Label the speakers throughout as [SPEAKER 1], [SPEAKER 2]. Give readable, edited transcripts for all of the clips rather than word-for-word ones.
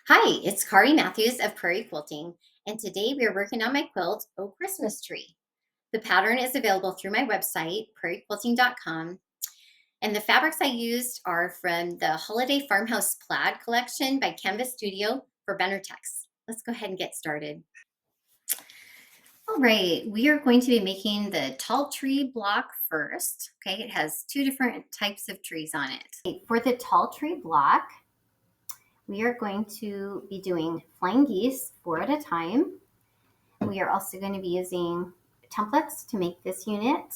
[SPEAKER 1] Hi, it's Kari Matthews of Prairie Quilting, and today we are working on my quilt, Oh Christmas Tree. The pattern is available through my website, prairiequilting.com, and the fabrics I used are from the Holiday Farmhouse Plaid collection by Canvas Studio for Benertex. Let's go ahead and get started. All right, we are going to be making the tall tree block first. Okay, it has two different types of trees on it. For the tall tree block, we are going to be doing flying geese 4 at a time. We are also going to be using templates to make this unit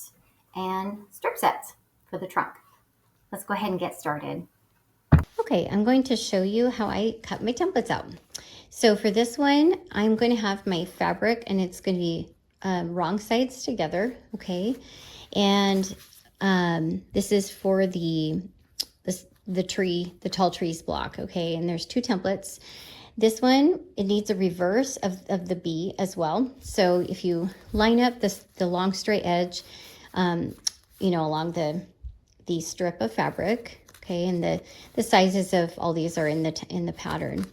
[SPEAKER 1] and strip sets for the trunk. Let's go ahead and get started. Okay, I'm going to show you how I cut my templates out. So for this one, I'm going to have my fabric and it's going to be wrong sides together, okay? And this is for the tree, the tall trees block, okay? And there's two templates. This one, it needs a reverse of the B as well. So if you line up the long straight edge, along the strip of fabric, okay, and the sizes of all these are in the pattern.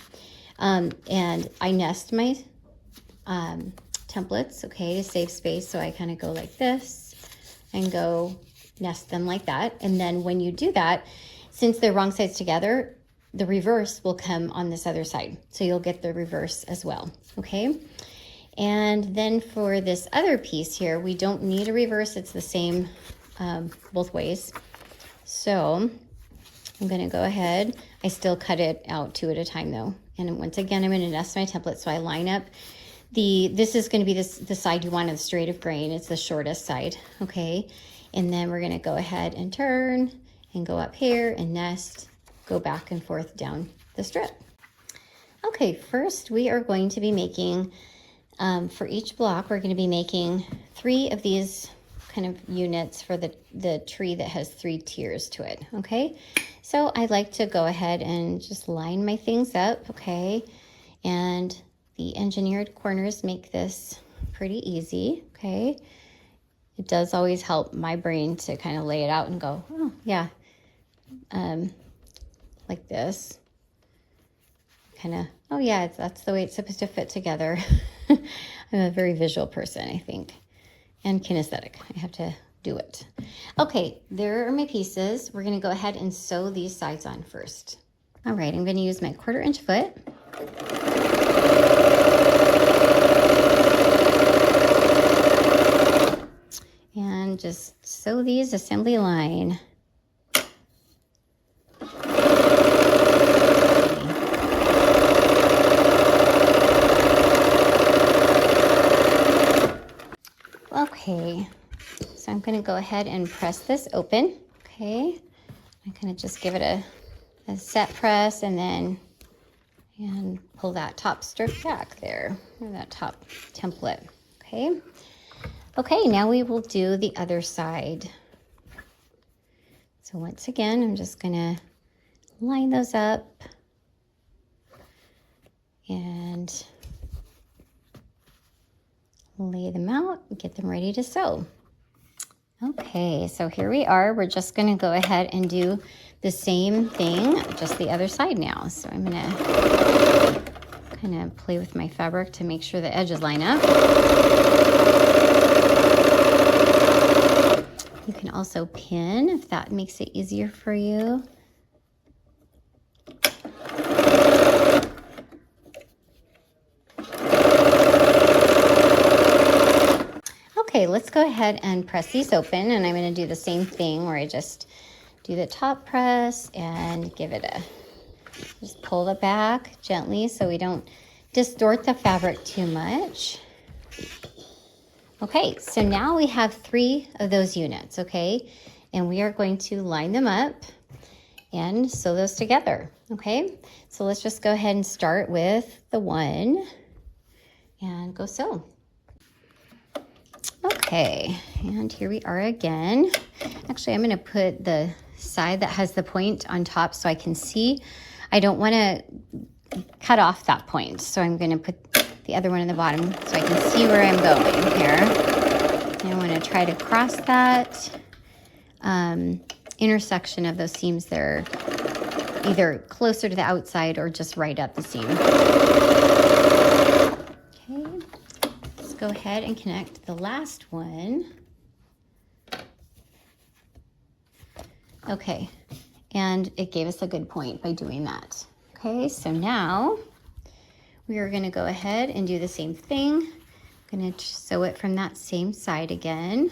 [SPEAKER 1] And I nest my templates, okay, to save space. So I kind of go like this and go nest them like that. And then when you do that, since they're wrong sides together, the reverse will come on this other side. So you'll get the reverse as well, okay? And then for this other piece here, we don't need a reverse. It's the same both ways. So I'm gonna go ahead. I still cut it out 2 at a time though. And once again, I'm gonna nest my template. So I line up this is gonna be the side you want of the straight of grain. It's the shortest side, okay? And then we're gonna go ahead and turn and go up here and nest, go back and forth down the strip. Okay, first we are going to be making, for each block, we're gonna be making 3 of these kind of units for the tree that has 3 tiers to it, okay? So I like to go ahead and just line my things up, okay? And the engineered corners make this pretty easy, okay? It does always help my brain to kind of lay it out and go, oh yeah, like this. Kind of, oh yeah, that's the way it's supposed to fit together. I'm a very visual person, I think, and kinesthetic. I have to do it. Okay, there are my pieces. We're gonna go ahead and sew these sides on first. All right, I'm gonna use my 1/4 inch foot. And just sew these assembly line. Okay, so I'm going to go ahead and press this open, okay? I kind of just give it a set press and pull that top strip back there, or that top template, okay? Okay, now we will do the other side. So once again, I'm just going to line those up and lay them out and get them ready to sew. Okay, so here we are. We're just going to go ahead and do the same thing, just the other side now. So I'm going to kind of play with my fabric to make sure the edges line up. You can also pin if that makes it easier for you. Okay, let's go ahead and press these open, and I'm going to do the same thing where I just do the top press and give it just pull it back gently so we don't distort the fabric too much. Okay, so now we have 3 of those units, okay? And we are going to line them up and sew those together, okay? So let's just go ahead and start with the 1 and go sew. Okay, and here we are again. Actually, I'm gonna put the side that has the point on top so I can see. I don't wanna cut off that point, so I'm gonna put the other one in the bottom so I can see where I'm going here. And I wanna try to cross that intersection of those seams there either closer to the outside or just right at the seam. Okay, let's go ahead and connect the last one. Okay, and it gave us a good point by doing that. Okay, so now we are going to go ahead and do the same thing. I'm going to sew it from that same side again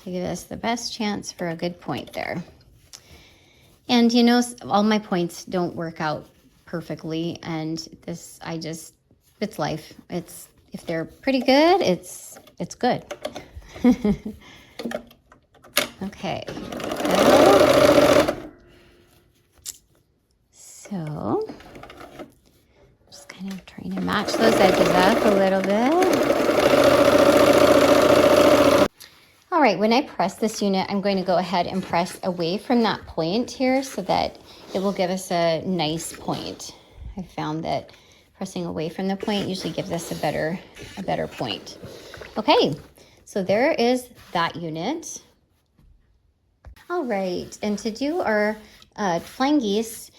[SPEAKER 1] to give us the best chance for a good point there. And you know, all my points don't work out perfectly, and this, it's life. If they're pretty good, it's good. Okay. So, just kind of trying to match those edges up a little bit. All right, when I press this unit, I'm going to go ahead and press away from that point here so that it will give us a nice point. I found that pressing away from the point usually gives us a better point. Okay, so there is that unit. All right, and to do our flying geese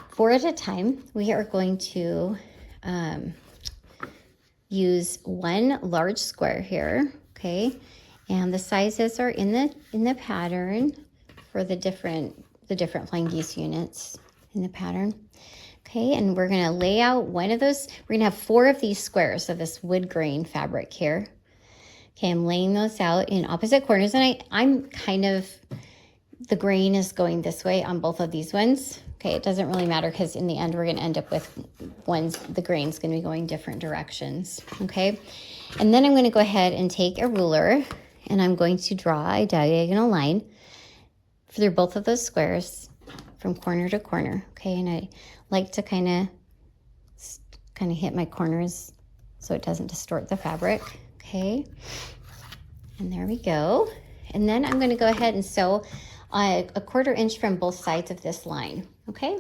[SPEAKER 1] 4 at a time, we are going to use one large square here, okay? And the sizes are in the pattern for the different flying geese units in the pattern. Okay, and we're gonna lay out one of those. We're gonna have 4 of these squares of this wood grain fabric here. Okay, I'm laying those out in opposite corners, and I'm kind of, the grain is going this way on both of these ones. Okay, it doesn't really matter because in the end we're gonna end up with the grain's gonna be going different directions, okay? And then I'm gonna go ahead and take a ruler and I'm going to draw a diagonal line through both of those squares from corner to corner, okay? And I like to kind of hit my corners so it doesn't distort the fabric, okay? And there we go. And then I'm gonna go ahead and sew a 1/4 inch from both sides of this line, okay?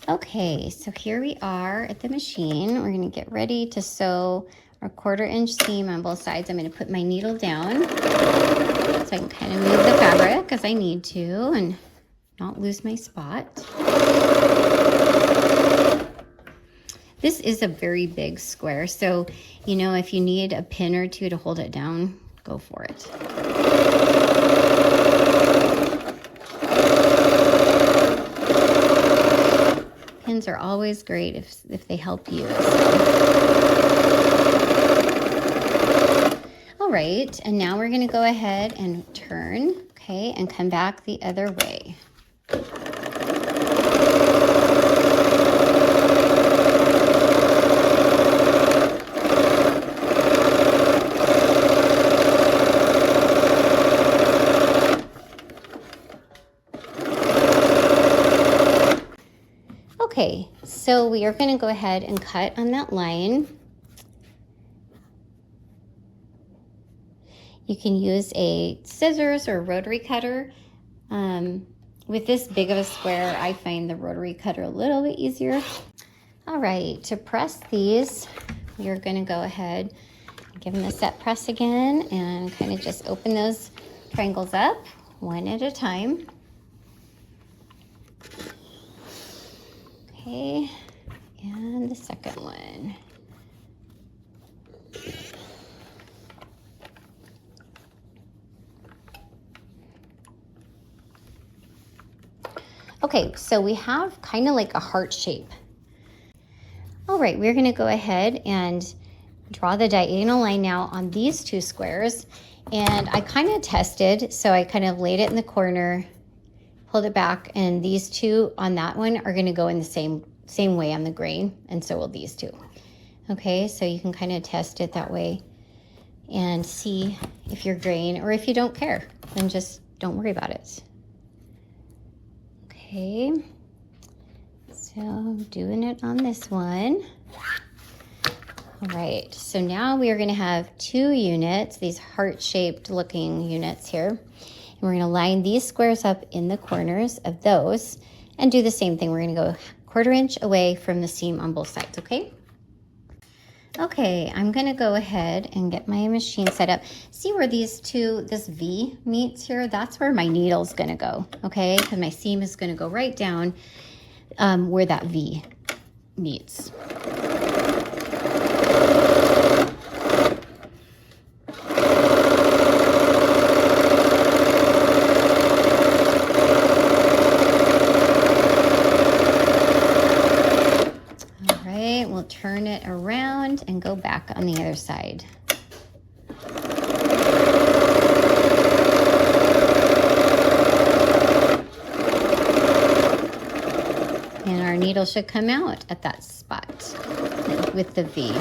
[SPEAKER 1] Okay, so here we are at the machine. We're gonna get ready to sew our 1/4 inch seam on both sides. I'm gonna put my needle down so I can kind of move the fabric as I need to and not lose my spot. This is a very big square, so you know, if you need a pin or two to hold it down, go for it. Pins are always great if they help you. All right, and now we're gonna go ahead and turn, okay, and come back the other way. Okay, so we are going to go ahead and cut on that line. You can use a scissors or rotary cutter. With this big of a square, I find the rotary cutter a little bit easier. All right, to press these, you're going to go ahead and give them a set press again and kind of just open those triangles up one at a time. Okay, and the second one. Okay, so we have kind of like a heart shape. All right, we're gonna go ahead and draw the diagonal line now on these 2 squares. And I kind of tested, so I kind of laid it in the corner, pulled it back, and these 2 on that one are gonna go in the same way on the grain, and so will these 2. Okay, so you can kind of test it that way and see if your grain, or if you don't care, then just don't worry about it. Okay, so I'm doing it on this one. All right, so now we are gonna have 2 units, these heart-shaped looking units here. And we're gonna line these squares up in the corners of those and do the same thing. We're gonna go 1/4 inch away from the seam on both sides, okay? Okay, I'm gonna go ahead and get my machine set up. See where these two, this V meets here? That's where my needle's gonna go, okay? Because my seam is gonna go right down where that V meets. We'll turn it around and go back on the other side. And our needle should come out at that spot with the V.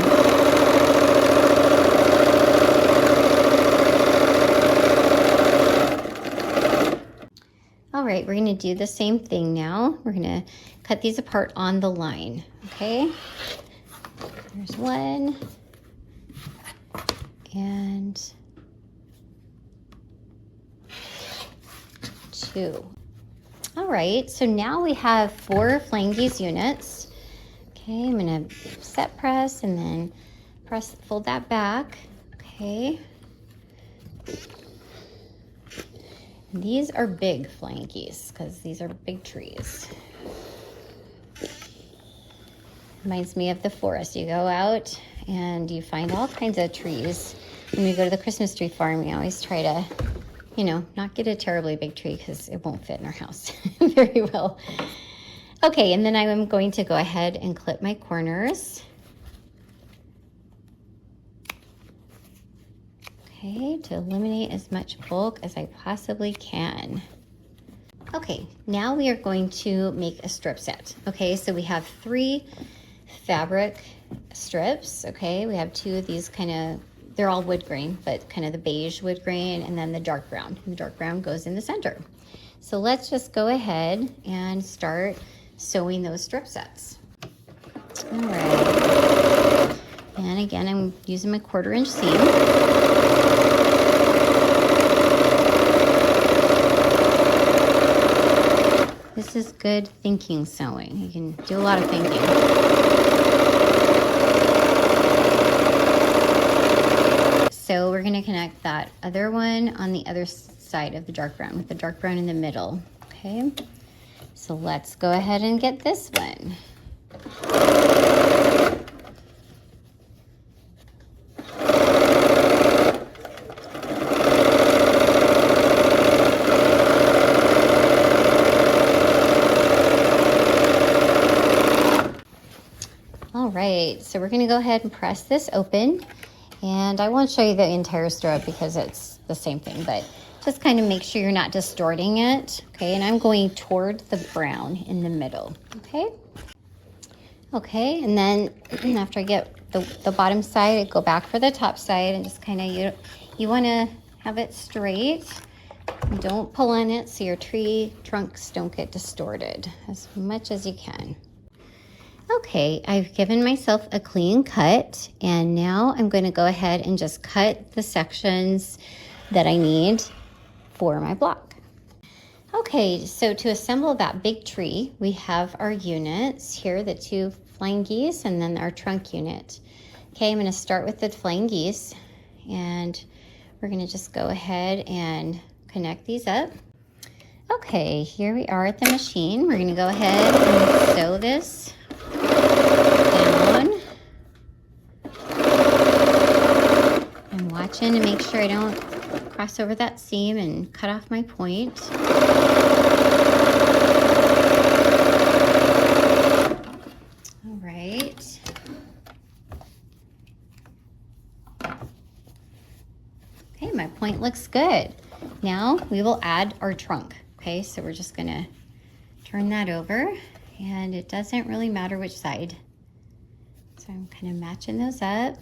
[SPEAKER 1] All right, we're gonna do the same thing now. We're gonna cut these apart on the line, okay? There's one, and two. All right, so now we have 4 flying geese units. Okay, I'm gonna set press and then fold that back, okay? And these are big flying geese because these are big trees. Reminds me of the forest. You go out and you find all kinds of trees. When we go to the Christmas tree farm, we always try to, you know, not get a terribly big tree because it won't fit in our house very well. Okay, and then I'm going to go ahead and clip my corners. Okay, to eliminate as much bulk as I possibly can. Okay, now we are going to make a strip set. Okay, so we have 3 fabric strips. Okay, we have 2 of these kind of, they're all wood grain, but kind of the beige wood grain, and then the dark brown. And the dark brown goes in the center. So let's just go ahead and start sewing those strip sets. All right. And again, I'm using my 1/4 inch seam. This is good thinking sewing. You can do a lot of thinking. So we're gonna connect that other one on the other side of the dark brown with the dark brown in the middle, okay? So let's go ahead and get this one. All right, so we're gonna go ahead and press this open, and I won't show you the entire strip because it's the same thing, but just kind of make sure you're not distorting it, okay? And I'm going toward the brown in the middle, okay? Okay, and then after I get the bottom side, I go back for the top side and just kind of, you wanna have it straight. Don't pull on it so your tree trunks don't get distorted as much as you can. Okay, I've given myself a clean cut, and now I'm going to go ahead and just cut the sections that I need for my block. Okay, so to assemble that big tree, we have our units here, the 2 flying geese, and then our trunk unit. Okay, I'm going to start with the flying geese, and we're going to just go ahead and connect these up. Okay, here we are at the machine. We're going to go ahead and sew this down. I'm watching to make sure I don't cross over that seam and cut off my point. All right. Okay, my point looks good. Now we will add our trunk. Okay, so we're just gonna turn that over, and it doesn't really matter which side. So I'm kind of matching those up.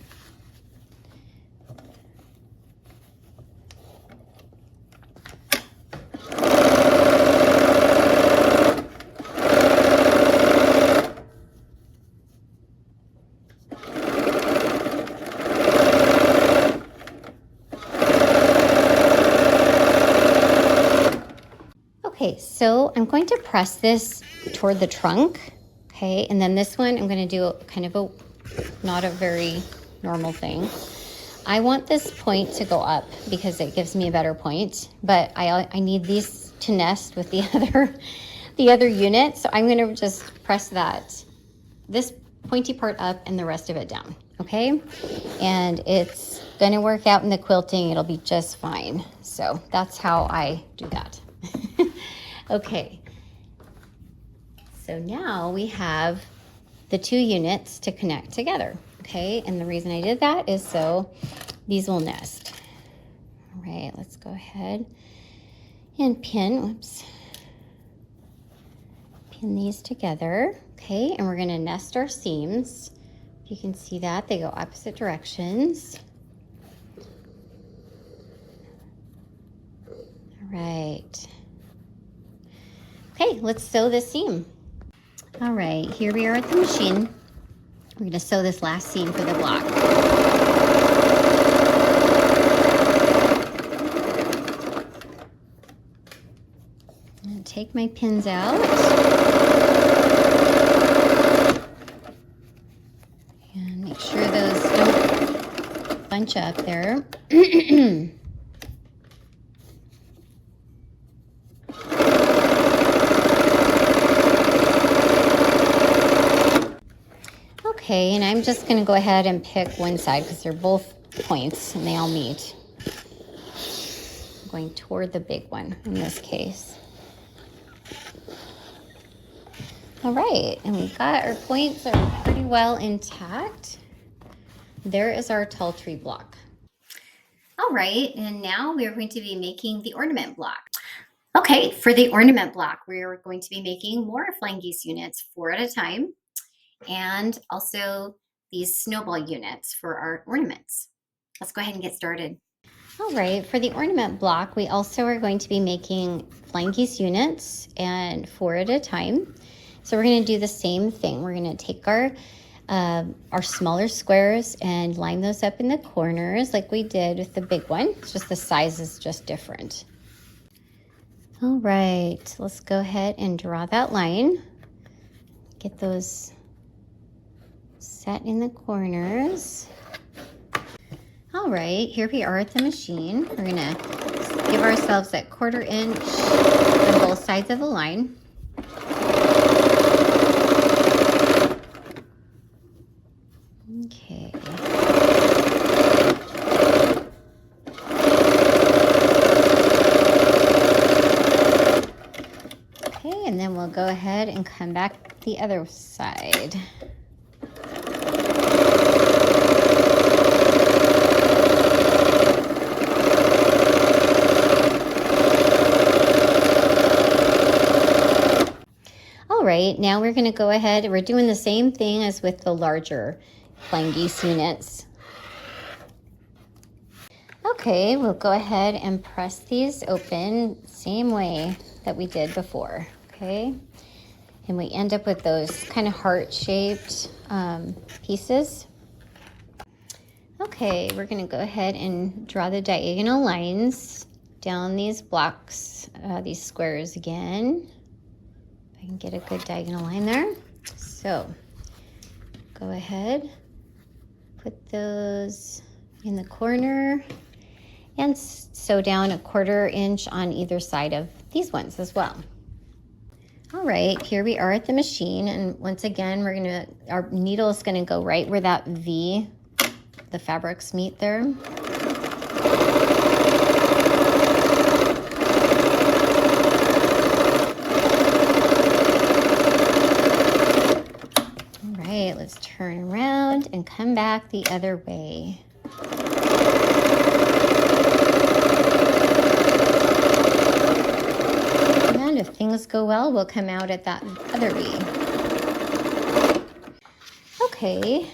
[SPEAKER 1] Okay, so I'm going to press this toward the trunk, okay? And then this one, I'm gonna do kind of a, not a very normal thing. I want this point to go up because it gives me a better point, but I need these to nest with the other unit. So I'm gonna just press this pointy part up and the rest of it down, okay? And it's gonna work out in the quilting. It'll be just fine. So that's how I do that. Okay, so now we have the 2 units to connect together, okay? And the reason I did that is so these will nest. All right, let's go ahead and pin these together, okay? And we're gonna nest our seams. You can see that they go opposite directions. All right. Okay, let's sew this seam. All right, here we are at the machine. We're gonna sew this last seam for the block. I'm gonna take my pins out. And make sure those don't bunch up there. Okay, and I'm just gonna go ahead and pick one side because they're both points and they all meet. I'm going toward the big one in this case. All right, and we've got our points are pretty well intact. There is our tall tree block. All right, and now we are going to be making the ornament block. Okay, for the ornament block, we're going to be making more flying geese units 4 at a time, and also these snowball units for our ornaments. Let's go ahead and get started. All right, for the ornament block, we also are going to be making flying geese units and 4 at a time. So we're gonna do the same thing. We're gonna take our smaller squares and line those up in the corners like we did with the big one. It's just the size is just different. All right, let's go ahead and draw that line. Get those set in the corners. All right, here we are at the machine. We're gonna give ourselves that 1/4 inch on both sides of the line. Okay. Okay, and then we'll go ahead and come back the other side. All right, now we're gonna go ahead, we're doing the same thing as with the larger flying geese units. Okay, we'll go ahead and press these open same way that we did before, okay? And we end up with those kind of heart-shaped pieces. Okay, we're gonna go ahead and draw the diagonal lines down these blocks, these squares again. If I can get a good diagonal line there. So, go ahead, put those in the corner and sew down a 1/4 inch on either side of these ones as well. All right, here we are at the machine, and once again, our needle is gonna go right where that V, the fabrics meet there. All right, let's turn around and come back the other way. And if things go well, we'll come out at that other V. Okay,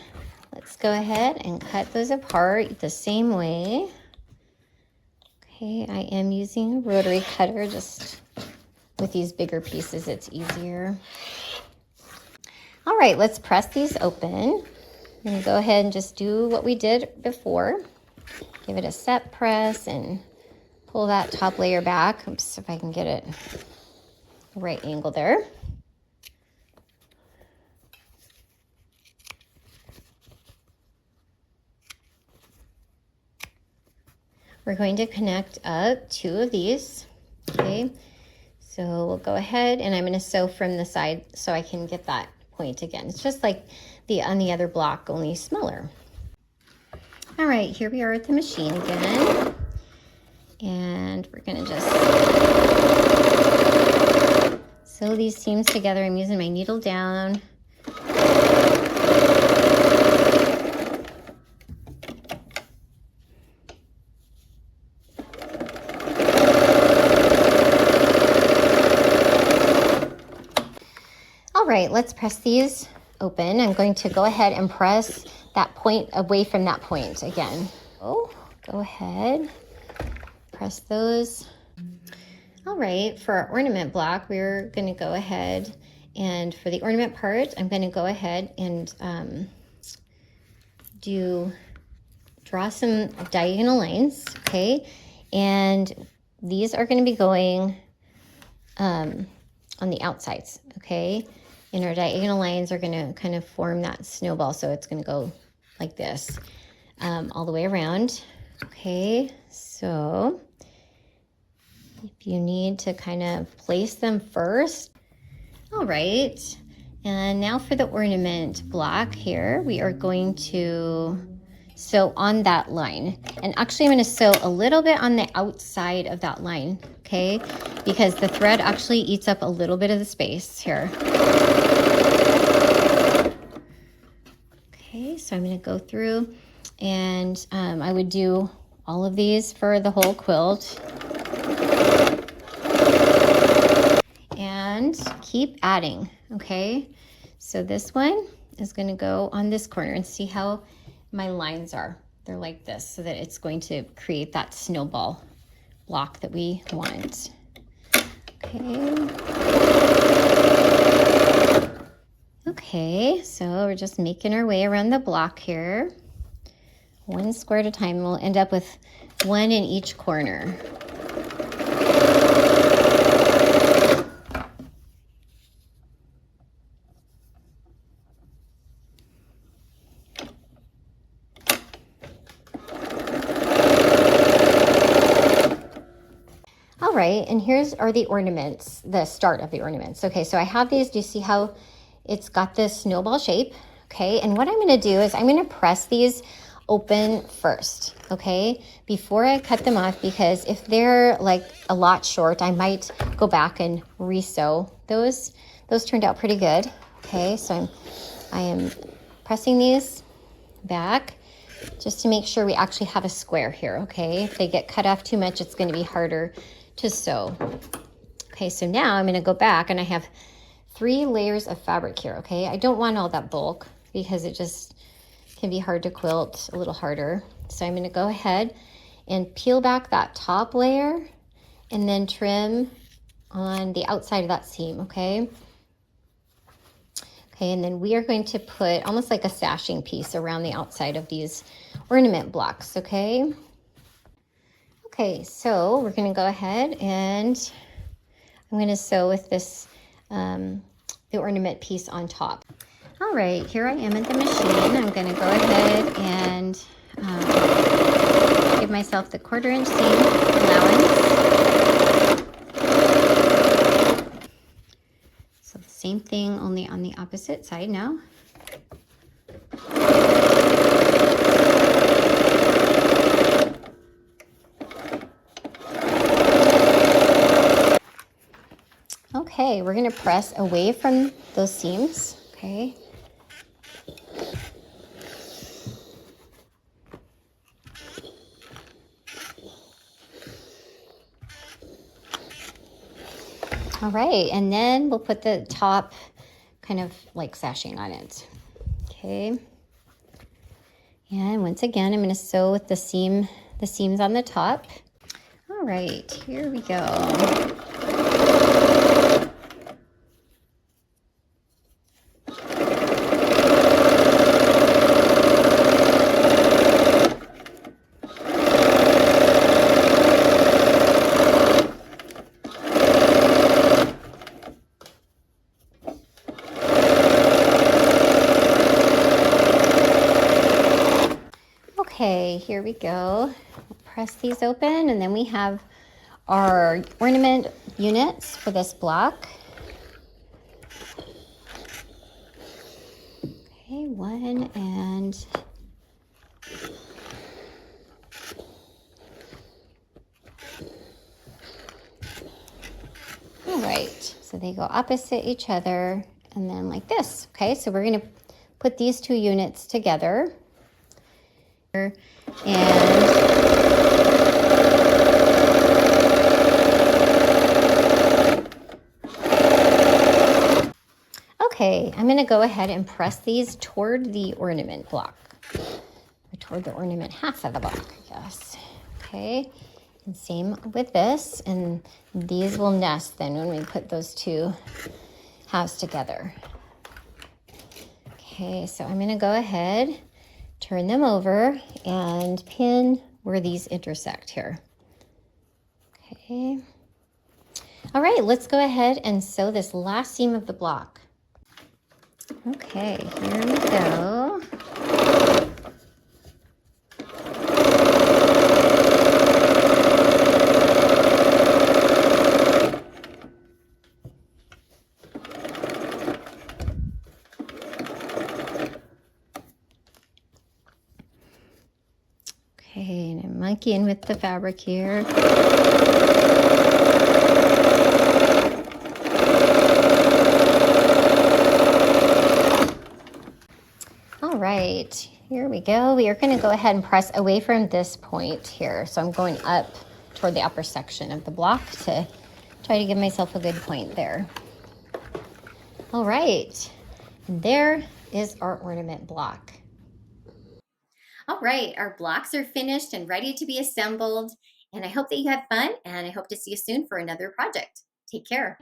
[SPEAKER 1] let's go ahead and cut those apart the same way. Okay, I am using a rotary cutter, just with these bigger pieces, it's easier. All right, let's press these open. I'm gonna go ahead and just do what we did before. Give it a set press and pull that top layer back. Oops, if I can get it the right angle there. we're going to connect up 2 of these, okay? So we'll go ahead and I'm going to sew from the side so I can get that point again. It's just like on the other block, only smaller. All right, here we are at the machine again. And we're going to just sew these seams together. I'm using my needle down. All right, let's press these open. I'm going to go ahead and press that point away from that point again. Oh, go ahead, press those. All right, for our ornament block, we're going to go ahead and for the ornament part, I'm going to go ahead and draw some diagonal lines, okay? And these are going to be going on the outsides, okay? And our diagonal lines are going to kind of form that snowball, so it's going to go like this all the way around, okay? So if you need to kind of place them first. All right, and now for the ornament block here, we are going to sew on that line. And actually I'm going to sew a little bit on the outside of that line, okay? Because the thread actually eats up a little bit of the space here. Okay, so I'm going to go through and I would do all of these for the whole quilt. And keep adding, okay? So this one is going to go on this corner and see how my lines are. They're like this, so that it's going to create that snowball block that we want. Okay. Okay, so we're just making our way around the block here. 1 square at a time, and we'll end up with 1 in each corner. All right, and here's are the ornaments, the start of the ornaments. Okay, so I have these. Do you see how it's got this snowball shape? Okay, and what I'm going to do is I'm going to press these open first, okay, before I cut them off, because if they're like a lot short, I might go back and re-sew those. Those turned out pretty good. Okay, so I am pressing these back just to make sure we actually have a square here, okay? If they get cut off too much, it's going to be harder to sew. Okay, so now I'm going to go back and I have 3 layers of fabric here, okay? I don't want all that bulk because it just can be hard to quilt, a little harder. So I'm going to go ahead and peel back that top layer and then trim on the outside of that seam, okay? Okay, and then we are going to put almost like a sashing piece around the outside of these ornament blocks, okay? Okay, so we're going to go ahead and I'm going to sew with this, the ornament piece on top. All right, here I am at the machine. I'm going to go ahead and give myself the 1/4 inch seam allowance. So the same thing, only on the opposite side now. Okay, we're going to press away from those seams, okay? All right, and then we'll put the top kind of like sashing on it, okay? And once again, I'm going to sew with the seams on the top. All right, here we go. Okay, here we go. press these open, and then we have our ornament units for this block. Okay, one and all right, so they go opposite each other and then like this. Okay, so we're gonna put these two units together. And okay, I'm gonna go ahead and press these toward the ornament block, or toward the ornament half of the block, I guess. Okay, and same with this, and these will nest then when we put those two halves together. Okay, so I'm gonna go ahead, turn them over, and pin where these intersect here. Okay. All right, let's go ahead and sew this last seam of the block. Okay, here we go. Okay, and I'm monkeying with the fabric here. All right, here we go. We are going to go ahead and press away from this point here. So I'm going up toward the upper section of the block to try to give myself a good point there. All right, and there is our ornament block. All right, our blocks are finished and ready to be assembled. And I hope that you had fun, and I hope to see you soon for another project. Take care.